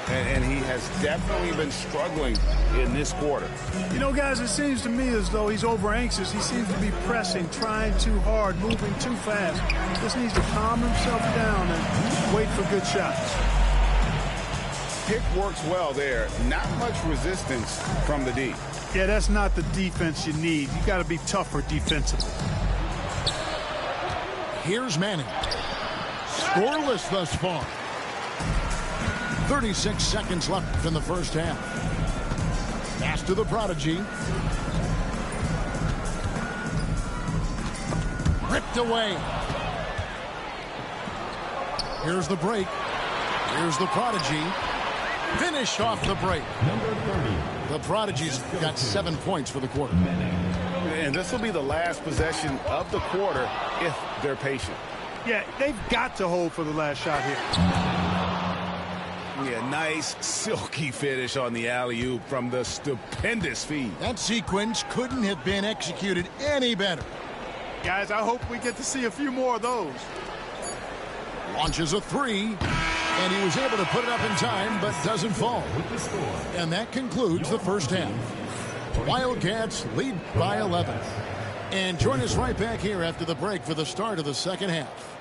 And he has definitely been struggling in this quarter. You know, guys, it seems to me as though he's over anxious. He seems to be pressing, trying too hard, moving too fast. Just needs to calm himself down and wait for good shots. Pick works well there. Not much resistance from the D. Yeah, that's not the defense you need. You got to be tougher defensively. Here's Manning. Scoreless thus far. 36 seconds left in the first half. Pass to the prodigy. Ripped away. Here's the break. Here's the prodigy. Finished off the break. Number 30. The prodigy's got 7 points for the quarter. And this will be the last possession of the quarter if they're patient. Yeah, they've got to hold for the last shot here. Yeah, nice silky finish on the alley-oop from the stupendous feed. That sequence couldn't have been executed any better. Guys, I hope we get to see a few more of those. Launches a three, and he was able to put it up in time, but doesn't fall. And that concludes the first half. Wildcats lead by 11. And join us right back here after the break for the start of the second half.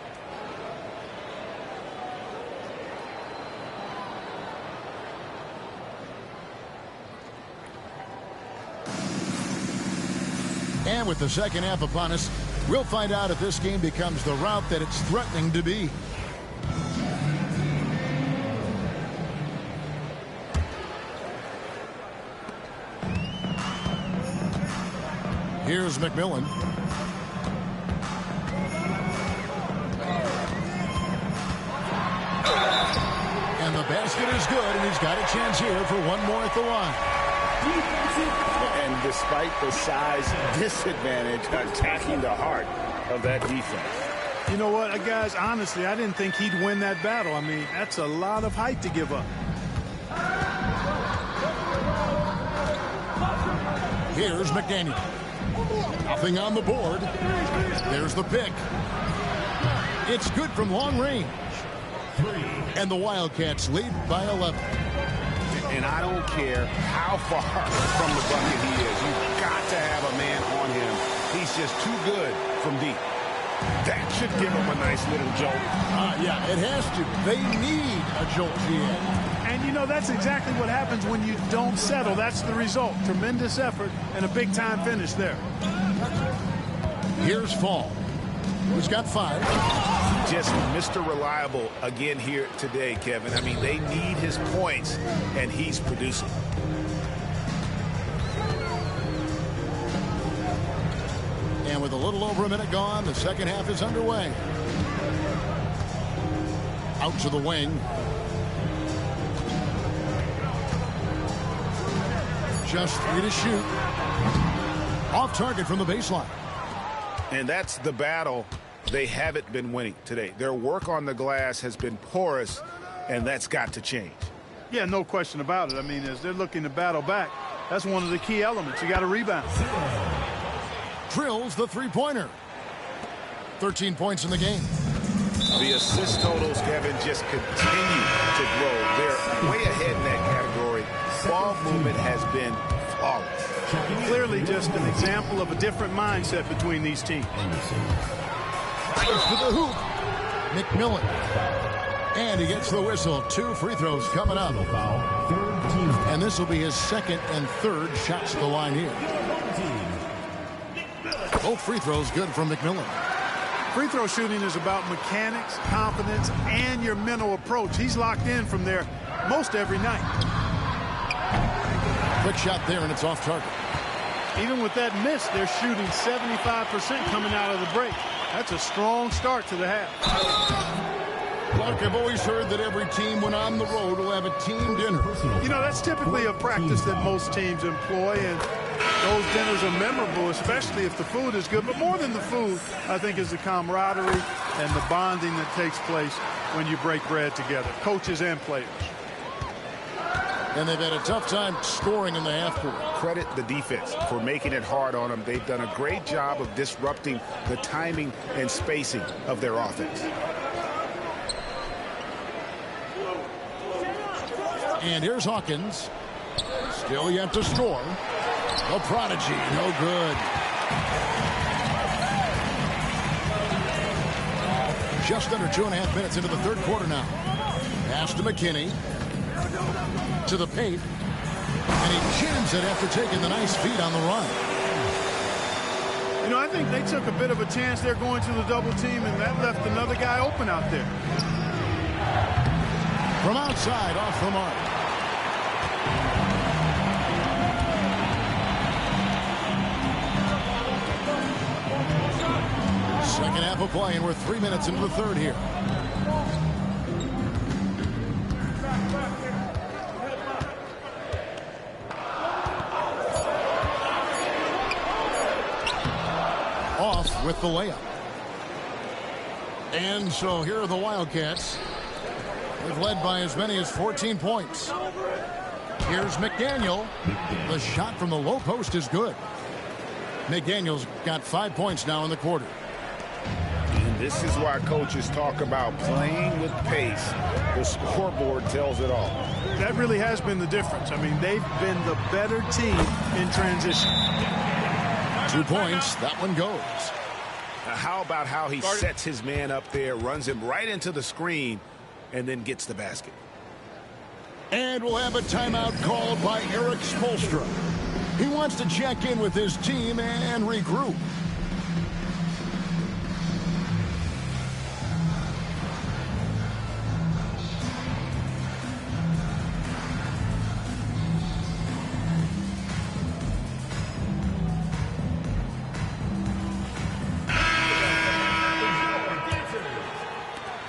And with the second half upon us, we'll find out if this game becomes the route that it's threatening to be. Here's McMillan. And the basket is good, and he's got a chance here for one more at the line. And despite the size disadvantage, attacking the heart of that defense. You know what, guys, honestly, I didn't think he'd win that battle. I mean, that's a lot of height to give up. Here's McDaniel. Nothing on the board. There's the pick. It's good from long range. And the Wildcats lead by 11. And I don't care how far from the bucket he is. You've got to have a man on him. He's just too good from deep. That should give him a nice little jolt. Yeah, it has to. They need a jolt here. And, you know, that's exactly what happens when you don't settle. That's the result. Tremendous effort and a big-time finish there. Here's Fall, who's got 5. Just Mr. Reliable again here today, Kevin. I mean, they need his points, and he's producing. And with a little over a minute gone, the second half is underway. Out to the wing. Just 3 to shoot. Off target from the baseline. And that's the battle they haven't been winning today. Their work on the glass has been porous, and that's got to change. Yeah, no question about it. I mean, as they're looking to battle back, that's one of the key elements. You got to rebound. Drills the three-pointer. 13 points in the game. The assist totals, Kevin, just continue to grow. They're way ahead in that category. Ball movement has been flawless. Clearly just an example of a different mindset between these teams. Right to the hoop. McMillan. And he gets the whistle. 2 free throws coming up. And this will be his second and third shots at the line here. Both free throws good from McMillan. Free throw shooting is about mechanics, confidence, and your mental approach. He's locked in from there most every night. Quick shot there, and it's off target. Even with that miss, they're shooting 75% coming out of the break. That's a strong start to the half. Look, I've always heard that every team when on the road will have a team dinner. You know, that's typically a practice that most teams employ, and those dinners are memorable, especially if the food is good. But more than the food, I think, is the camaraderie and the bonding that takes place when you break bread together, coaches and players. And they've had a tough time scoring in the half court. Credit the defense for making it hard on them. They've done a great job of disrupting the timing and spacing of their offense. And here's Hawkins. Still yet to score. The prodigy, no good. Just under 2.5 minutes into the third quarter now. Pass to McKinney. To the paint. And he jams it after taking the nice feed on the run. You know, I think they took a bit of a chance there going to the double team, and that left another guy open out there. From outside, off the mark. Second half of play, and we're 3 minutes into the third here. Off with the layup. And so here are the Wildcats. They've led by as many as 14 points. Here's McDaniel. The shot from the low post is good. McDaniel's got 5 points now in the quarter. And this is why coaches talk about playing with pace. The scoreboard tells it all. That really has been the difference. I mean, they've been the better team in transition. 2 points. That one goes. Now, how about how he sets his man up there, runs him right into the screen, and then gets the basket. And we'll have a timeout called by Erik Spoelstra. He wants to check in with his team and regroup.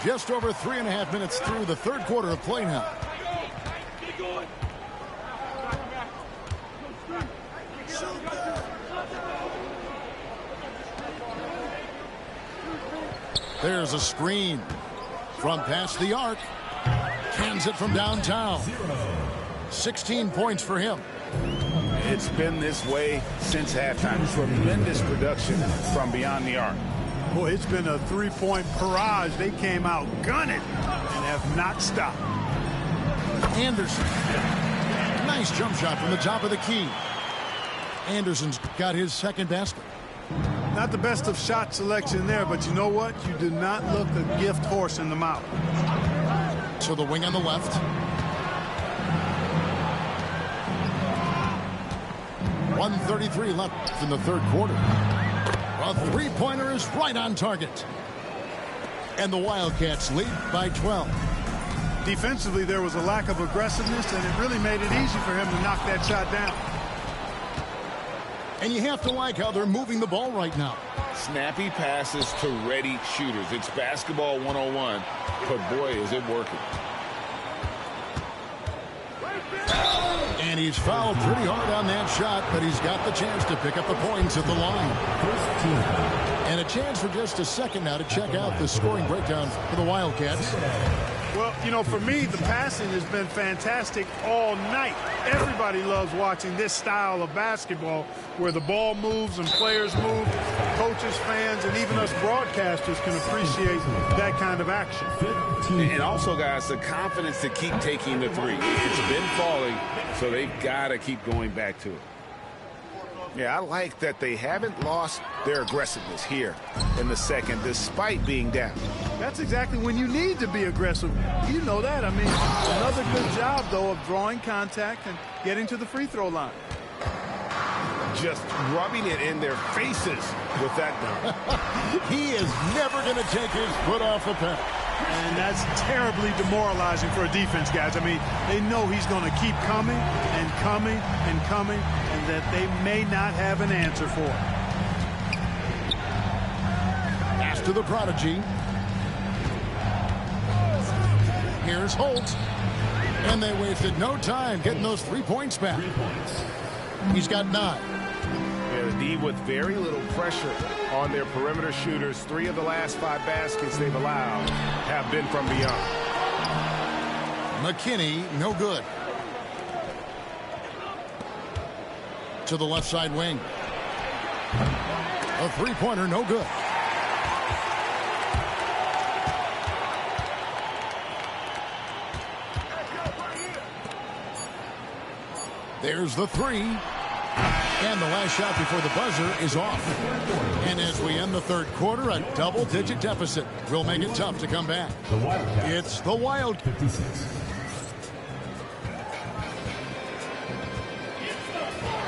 Just over 3.5 minutes through the third quarter of play now. There's a screen from past the arc. Cans it from downtown. 16 points for him. It's been this way since halftime. Tremendous production from beyond the arc. Boy, it's been a three-point barrage. They came out gunning and have not stopped. Anderson. Nice jump shot from the top of the key. Anderson's got his second basket. Not the best of shot selection there, but you know what? You do not look a gift horse in the mouth. To the wing on the left. .133 left in the third quarter. A three-pointer is right on target. And the Wildcats lead by 12. Defensively, there was a lack of aggressiveness, and it really made it easy for him to knock that shot down. And you have to like how they're moving the ball right now. Snappy passes to ready shooters. It's basketball 101, but boy, is it working. And he's fouled pretty hard on that shot, but he's got the chance to pick up the points at the line. And a chance for just a second now to check out the scoring breakdown for the Wildcats. Well, you know, for me, the passing has been fantastic all night. Everybody loves watching this style of basketball where the ball moves and players move. Coaches, fans, and even us broadcasters can appreciate that kind of action. And also, guys, the confidence to keep taking the three. It's been falling, so they've got to keep going back to it. Yeah, I like that they haven't lost their aggressiveness here in the second, despite being down. That's exactly when you need to be aggressive. You know that. I mean, another good job, though, of drawing contact and getting to the free throw line. Just rubbing it in their faces with that dunk. He is never going to take his foot off the pedal. And that's terribly demoralizing for a defense, guys. I mean, they know he's going to keep coming and coming and coming, and that they may not have an answer for it. Pass to the prodigy. Here's Holt. And they wasted no time getting those 3 points back. He's got 9. Yeah, the D with very little pressure on their perimeter shooters. 3 of the last 5 baskets they've allowed have been from beyond. McKinney, no good. To the left side wing. A three-pointer, no good. There's the three. And the last shot before the buzzer is off. And as we end the third quarter, a double-digit deficit will make it tough to come back. It's the Wild. 56.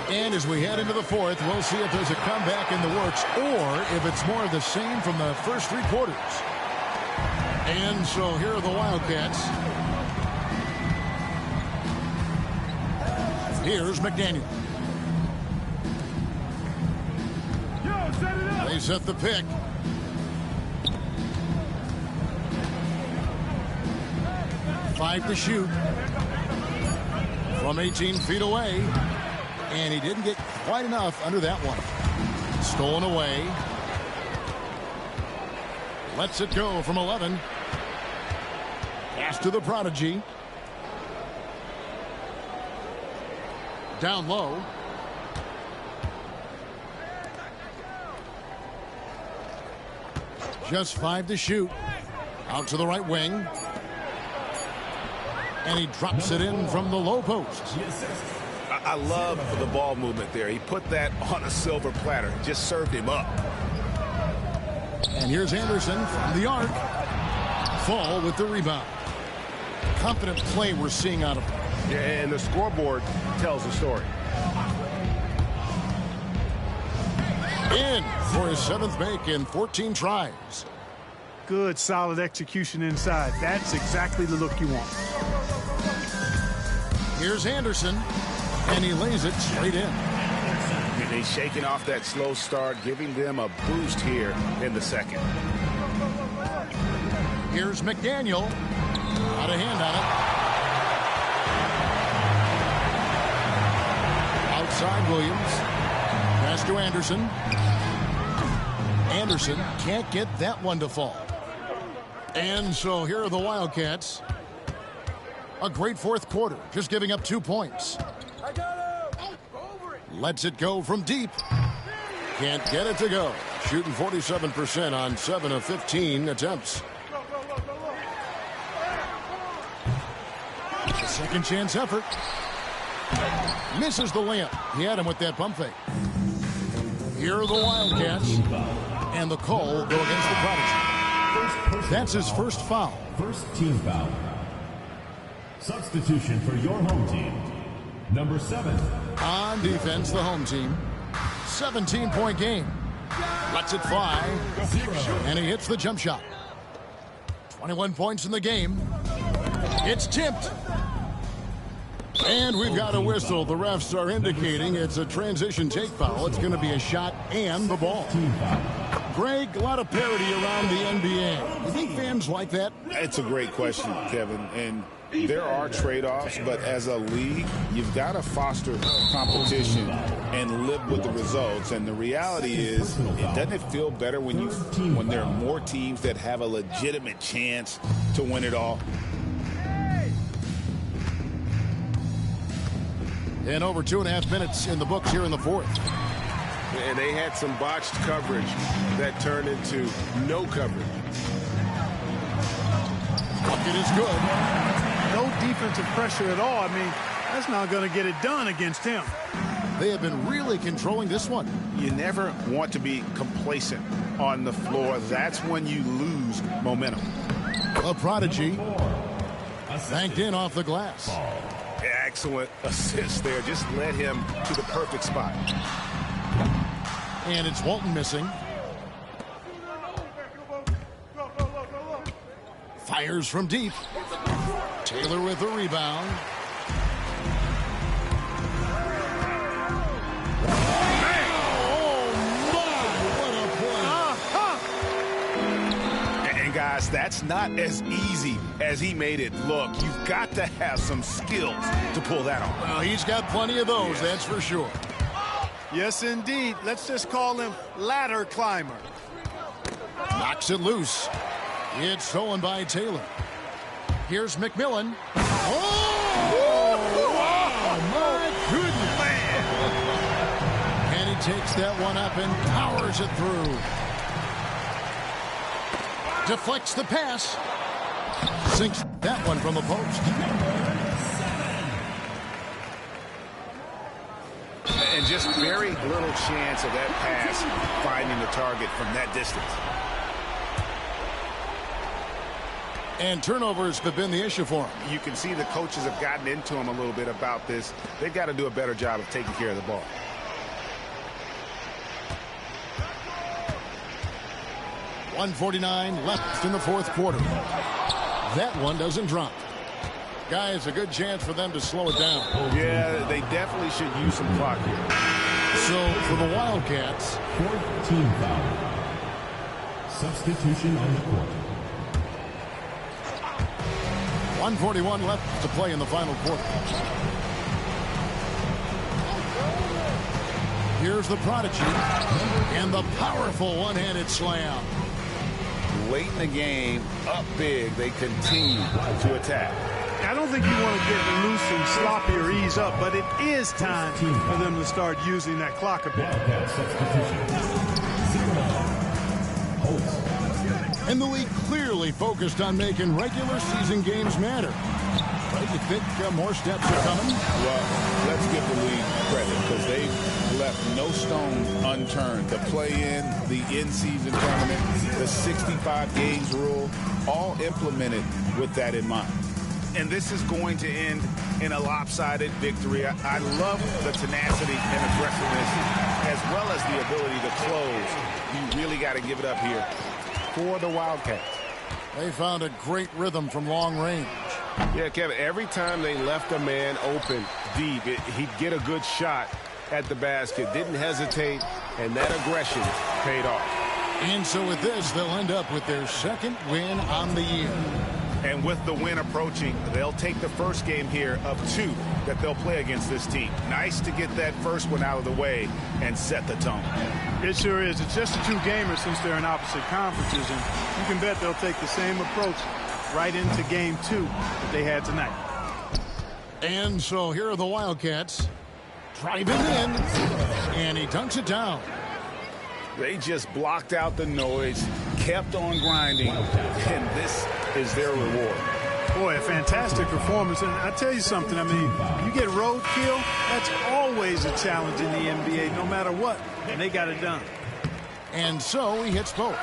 And as we head into the fourth, we'll see if there's a comeback in the works or if it's more of the same from the first 3 quarters. And so here are the Wildcats. Here's McDaniel. They set the pick. Five to shoot. From 18 feet away. And he didn't get quite enough under that one. Stolen away. Lets it go from 11. Pass to the prodigy. Down low. Just 5 to shoot. Out to the right wing. And he drops it in from the low post. I love the ball movement there. He put that on a silver platter. Just served him up. And here's Anderson from the arc. Fall with the rebound. Confident play we're seeing out of him. Yeah, and the scoreboard tells the story. In for his 7th make in 14 tries. Good, solid execution inside. That's exactly the look you want. Here's Anderson, and he lays it straight in. And he's shaking off that slow start, giving them a boost here in the second. Here's McDaniel. Out of hand on it. Outside Williams. Pass to Anderson. Anderson can't get that one to fall. And so here are the Wildcats. A great fourth quarter, just giving up 2 points. Lets it go from deep. Can't get it to go. Shooting 47% on 7 of 15 attempts. A second chance effort. Misses the layup. He had him with that pump fake. Here are the Wildcats. And the call will go against the Prodigy. That's his first foul. First team foul. Substitution for your home team. Number 7. On defense, the home team. 17-point game. Lets it fly. And he hits the jump shot. 21 points in the game. It's tipped. And we've got a whistle. The refs are indicating it's a transition take foul. It's going to be a shot and the ball. Greg, a lot of parity around the NBA. You think fans like that? It's a great question, Kevin. And there are trade-offs, but as a league, you've got to foster competition and live with the results. And the reality is, doesn't it feel better when there are more teams that have a legitimate chance to win it all? And over 2.5 minutes in the books here in the fourth. And they had some botched coverage that turned into no coverage. Bucket is good. No defensive pressure at all. I mean, that's not going to get it done against him. They have been really controlling this one. You never want to be complacent on the floor. That's when you lose momentum. A Prodigy banked in off the glass. Excellent assist there. Just led him to the perfect spot. And it's Walton missing. Fires from deep. Taylor with the rebound. Guys, that's not as easy as he made it look. You've got to have some skills to pull that off. Well, he's got plenty of those, that's for sure. Yes, indeed. Let's just call him ladder climber. Knocks it loose. It's stolen by Taylor. Here's McMillan. Oh, my goodness. Man. And he takes that one up and powers it through. Deflects the pass. Sinks that one from the post. And just very little chance of that pass finding the target from that distance. And turnovers have been the issue for him. You can see the coaches have gotten into him a little bit about this. They've got to do a better job of taking care of the ball. .149 left in the fourth quarter. That one doesn't drop. Guys, a good chance for them to slow it down. Yeah, they definitely should use some clock here. So, for the Wildcats, 14 foul. Substitution on the court. 1:41 left to play in the final quarter. Here's the Prodigy and the powerful one-handed slam. Late in the game, up big, they continue to attack. I don't think you want to get loose and sloppy or ease up, but it is time for them to start using that clock a bit. And the league clearly focused on making regular season games matter. But you think more steps are coming? Well, let's give the league credit because they've left no stone unturned. The play-in, the in-season tournament, the 65 games rule, all implemented with that in mind. And this is going to end in a lopsided victory. I love the tenacity and aggressiveness as well as the ability to close. You really got to give it up here for the Wildcats. They found a great rhythm from long range. Yeah, Kevin, every time they left a man open deep, he'd get a good shot at the basket. Didn't hesitate, and that aggression paid off. And so with this, they'll end up with their second win on the year. And with the win approaching, they'll take the first game here of 2 that they'll play against this team. Nice to get that first one out of the way and set the tone. It sure is. It's just a 2-gamer since they're in opposite conferences, and you can bet they'll take the same approach right into game 2 that they had tonight. And so here are the Wildcats driving in, and he dunks it down. They just blocked out the noise, kept on grinding, and this is their reward. Boy, a fantastic performance. And I tell you something, I mean, you get roadkill, that's always a challenge in the NBA, no matter what. And they got it done. And so he hits both.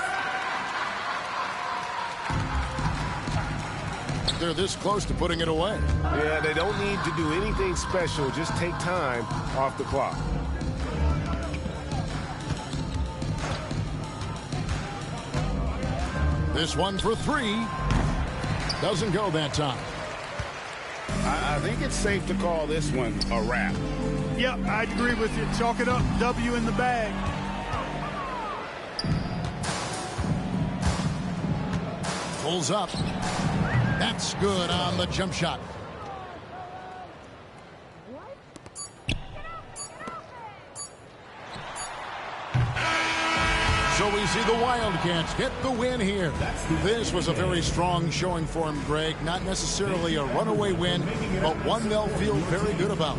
They're this close to putting it away. Yeah, they don't need to do anything special. Just take time off the clock. This one for three. Doesn't go that time. I think it's safe to call this one a wrap. Yep, I agree with you. Chalk it up. W in the bag. Pulls up. That's good on the jump shot. So we see the Wildcats get the win here. This was a very strong showing for him, Greg. Not necessarily a runaway win, but one they'll feel very good about.